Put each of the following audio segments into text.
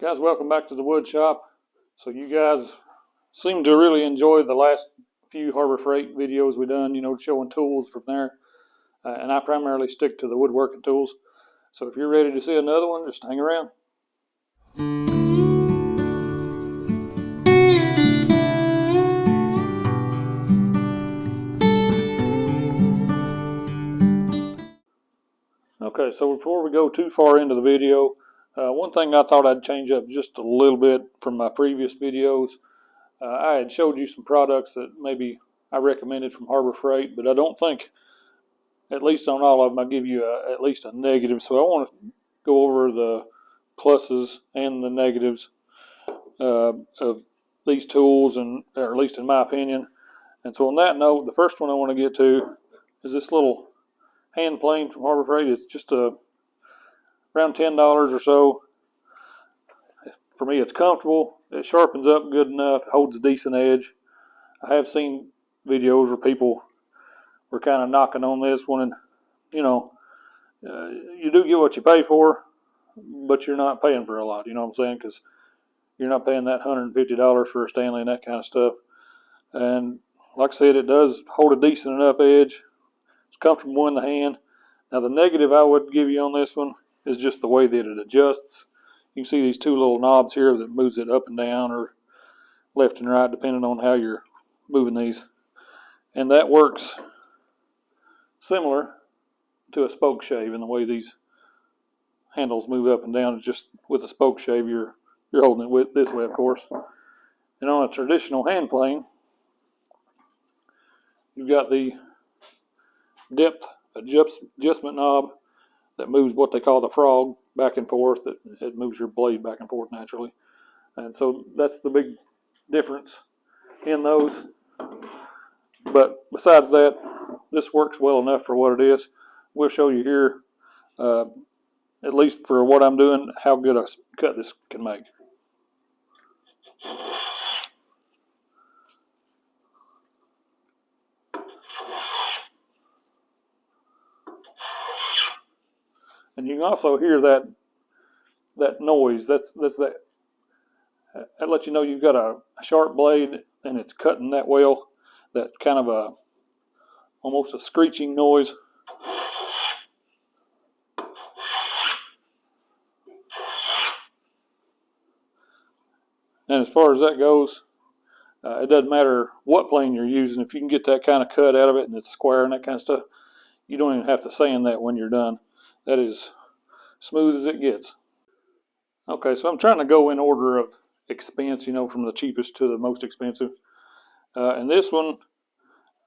Guys, welcome back to the wood shop. So you guys seem to really enjoy the last few Harbor Freight videos we done, showing tools from there. And I primarily stick to the woodworking tools. So if you're ready to see another one, just hang around. Okay, so before we go too far into the video, one thing I thought I'd change up just a little bit from my previous videos. I had showed you some products that maybe I recommended from Harbor Freight, but I don't think, at least on all of them, I give you at least a negative. So I want to go over the pluses and the negatives of these tools, or at least in my opinion. And so on that note, the first one I want to get to is this little hand plane from Harbor Freight. It's just around $10 or so. For me, it's comfortable. It sharpens up good enough. It holds a decent edge. I have seen videos where people were kind of knocking on this one, and you do get what you pay for, but you're not paying for a lot. You know what I'm saying? Because you're not paying that $150 for a Stanley and that kind of stuff. And like I said, it does hold a decent enough edge. It's comfortable in the hand. Now the negative I would give you on this one is just the way that it adjusts. You can see these two little knobs here that moves it up and down or left and right depending on how you're moving these. And that works similar to a spoke shave in the way these handles move up and down. It's just with a spoke shave you're holding it with this way, of course. And on a traditional hand plane, you've got the depth adjustment knob that moves what they call the frog back and forth. It moves your blade back and forth naturally. And so that's the big difference in those. But besides that, this works well enough for what it is. We'll show you here, at least for what I'm doing, how good a cut this can make. And you can also hear that noise. That lets you know you've got a sharp blade and it's cutting that well. That kind of almost a screeching noise. And as far as that goes, it doesn't matter what plane you're using. If you can get that kind of cut out of it and it's square and that kind of stuff, you don't even have to sand that when you're done. That is smooth as it gets. Okay, so I'm trying to go in order of expense, from the cheapest to the most expensive. And this one,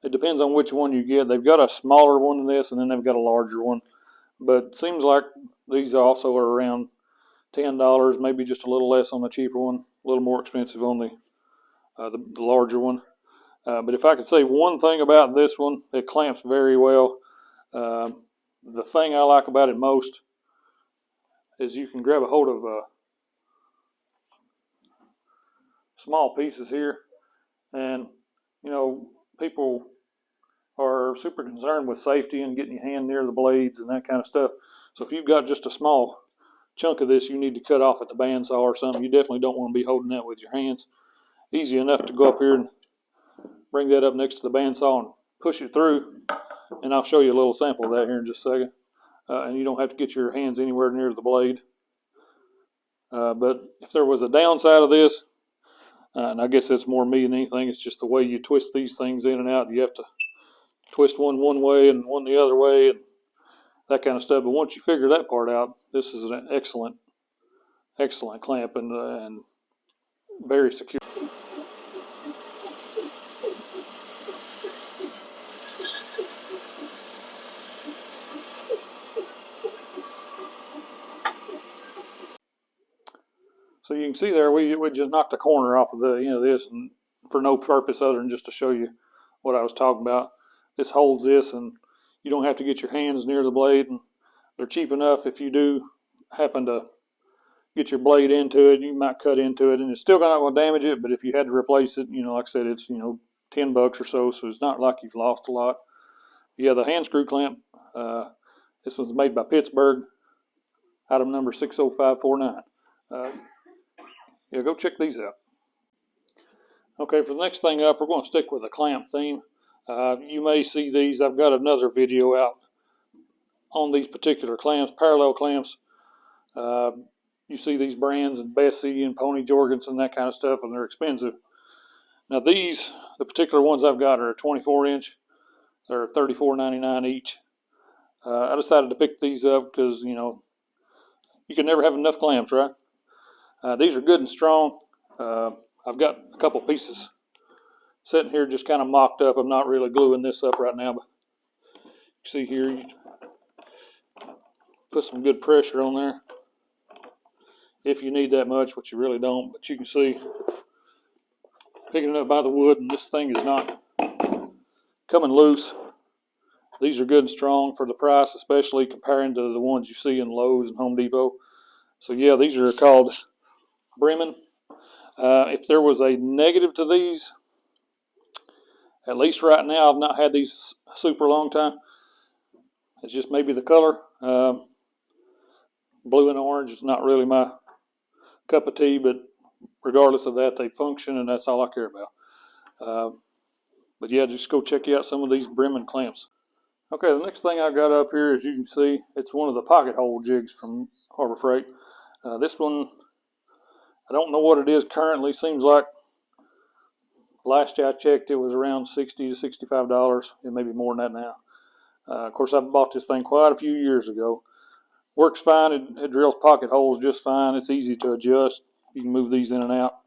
it depends on which one you get. They've got a smaller one than this, and then they've got a larger one. But it seems like these also are around $10, maybe just a little less on the cheaper one, a little more expensive on the larger one. But if I could say one thing about this one, it clamps very well. The thing I like about it most is you can grab a hold of small pieces here, and people are super concerned with safety and getting your hand near the blades and that kind of stuff. So if you've got just a small chunk of this you need to cut off at the bandsaw or something, you definitely don't want to be holding that with your hands. Easy enough to go up here and bring that up next to the bandsaw and push it through, and I'll show you a little sample of that here in just a second. And you don't have to get your hands anywhere near the blade. But if there was a downside of this, and I guess it's more me than anything, it's just the way you twist these things in and out. You have to twist one way and one the other way and that kind of stuff. But once you figure that part out, this is an excellent clamp and very secure. So you can see there, we just knocked the corner off of the end of this, and for no purpose other than just to show you what I was talking about. This holds this, and you don't have to get your hands near the blade, and they're cheap enough. If you do happen to get your blade into it, you might cut into it, and it's still not going to damage it. But if you had to replace it, like I said, it's $10 or so, so it's not like you've lost a lot. Yeah, the hand screw clamp. This one's made by Pittsburgh, item number 60549. yeah, go check these out. Okay, for the next thing up, we're going to stick with a clamp theme. You may see these. I've got another video out on these particular clamps, parallel clamps. You see these brands and Bessie and Pony Jorgensen, that kind of stuff, and they're expensive. Now these, the particular ones I've got are a 24-inch. They're $34.99 each. I decided to pick these up because, you know, you can never have enough clamps, right? These are good and strong. I've got a couple pieces sitting here just kind of mocked up. I'm not really gluing this up right now, but you see here, you put some good pressure on there if you need that much, which you really don't. But you can see, picking it up by the wood, and this thing is not coming loose. These are good and strong for the price, especially comparing to the ones you see in Lowe's and Home Depot. So yeah, these are called Bremen. If there was a negative to these, at least right now, I've not had these super long time. It's just maybe the color. Blue and orange is not really my cup of tea, but regardless of that, they function, and that's all I care about. But yeah, just go check out some of these Bremen clamps. Okay, the next thing I got up here, as you can see, it's one of the pocket hole jigs from Harbor Freight. This one, I don't know what it is currently. Seems like last year I checked, it was around $60 to $65. It may be more than that now. Of course, I bought this thing quite a few years ago. Works fine. It drills pocket holes just fine. It's easy to adjust. You can move these in and out.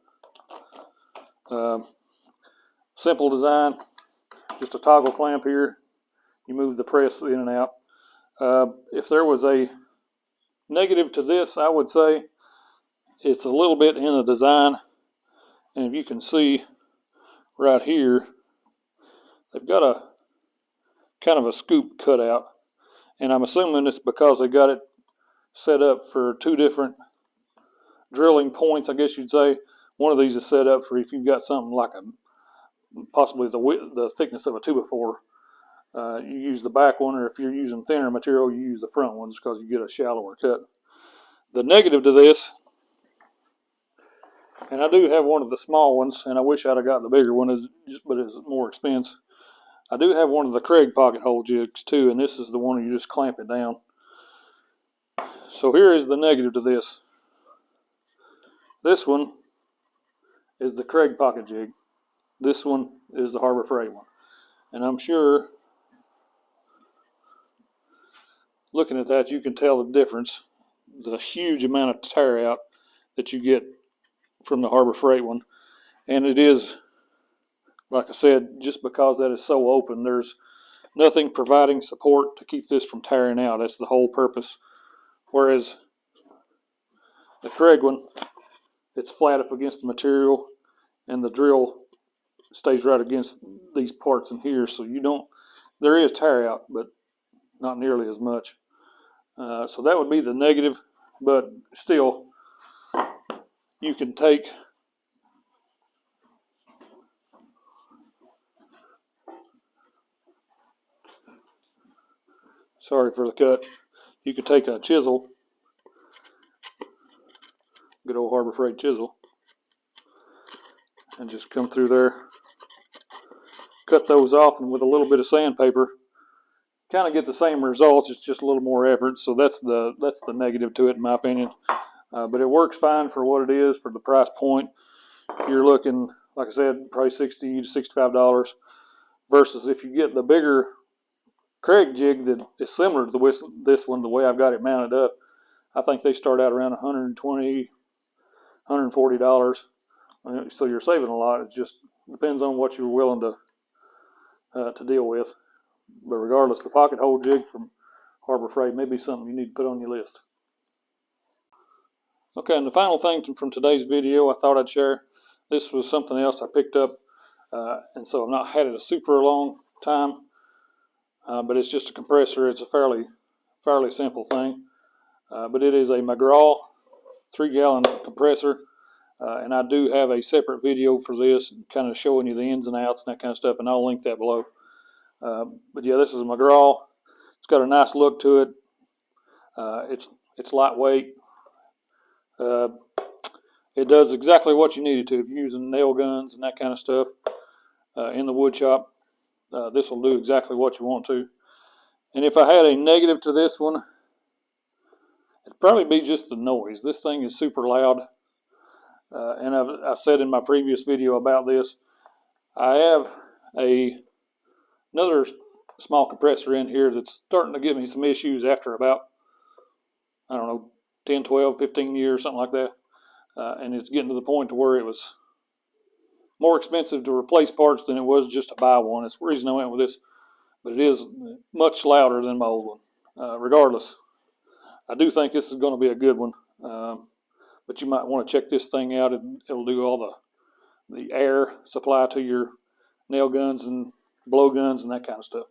Simple design. Just a toggle clamp here. You move the press in and out. If there was a negative to this, I would say it's a little bit in the design. And if you can see right here, they've got a kind of a scoop cut out. And I'm assuming it's because they got it set up for two different drilling points, I guess you'd say. One of these is set up for if you've got something like possibly the thickness of a 2x4. You use the back one, or if you're using thinner material, you use the front ones because you get a shallower cut. The negative to this, and I do have one of the small ones, and I wish I'd have got the bigger one, but it's more expensive. I do have one of the Kreg pocket hole jigs too, and this is the one you just clamp it down. So here is the negative to this. This one is the Kreg pocket jig. This one is the Harbor Freight one. And I'm sure, looking at that, you can tell the difference. The huge amount of tear out that you get from the Harbor Freight one. And it is, like I said, just because that is so open, there's nothing providing support to keep this from tearing out. That's the whole purpose. Whereas the Kreg one, it's flat up against the material, and the drill stays right against these parts in here, so you don't, there is tear out, but not nearly as much. So that would be the negative, but still, you can take sorry for the cut. You could take a chisel, good old Harbor Freight chisel, and just come through there, cut those off, and with a little bit of sandpaper, kind of get the same results. It's just a little more effort. So that's the negative to it, in my opinion. But it works fine for what it is, for the price point. You're looking, like I said, probably $60 to $65. Versus if you get the bigger Kreg jig that is similar to this one, the way I've got it mounted up, I think they start out around $120, $140. So you're saving a lot. It just depends on what you're willing to deal with. But regardless, the pocket hole jig from Harbor Freight may be something you need to put on your list. Okay, and the final thing from today's video I thought I'd share. This was something else I picked up, and so I've not had it a super long time. But it's just a compressor. It's a fairly simple thing. But it is a McGraw 3-gallon compressor. And I do have a separate video for this, kind of showing you the ins and outs and that kind of stuff, and I'll link that below. But yeah, this is a McGraw. It's got a nice look to it. It's lightweight. It does exactly what you need it to. If you're using nail guns and that kind of stuff in the wood shop, this will do exactly what you want to. And if I had a negative to this one, it'd probably be just the noise. This thing is super loud. And I said in my previous video about this, I have another small compressor in here that's starting to give me some issues after about, I don't know, 10, 12, 15 years, something like that. And it's getting to the point to where it was more expensive to replace parts than it was just to buy one. That's the reason I went with this. But it is much louder than my old one. Regardless, I do think this is going to be a good one. But you might want to check this thing out. It'll do all the air supply to your nail guns and blow guns and that kind of stuff.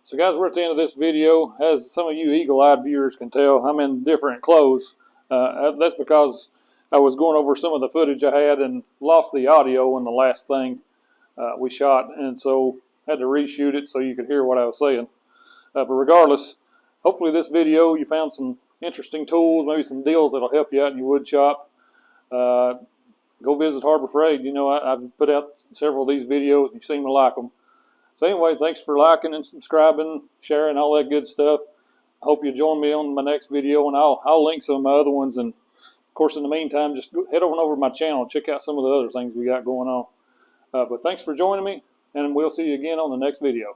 So guys, we're at the end of this video. As some of you eagle-eyed viewers can tell, I'm in different clothes. That's because I was going over some of the footage I had and lost the audio in the last thing we shot, and so had to reshoot it so you could hear what I was saying. But regardless, hopefully this video you found some interesting tools, maybe some deals that'll help you out in your wood shop. Go visit Harbor Freight. You know, I've put out several of these videos and you seem to like them. So anyway, thanks for liking and subscribing, sharing, all that good stuff. I hope you join me on my next video, and I'll link some of my other ones. And of course, in the meantime, just head on over to my channel and check out some of the other things we got going on. But thanks for joining me, and we'll see you again on the next video.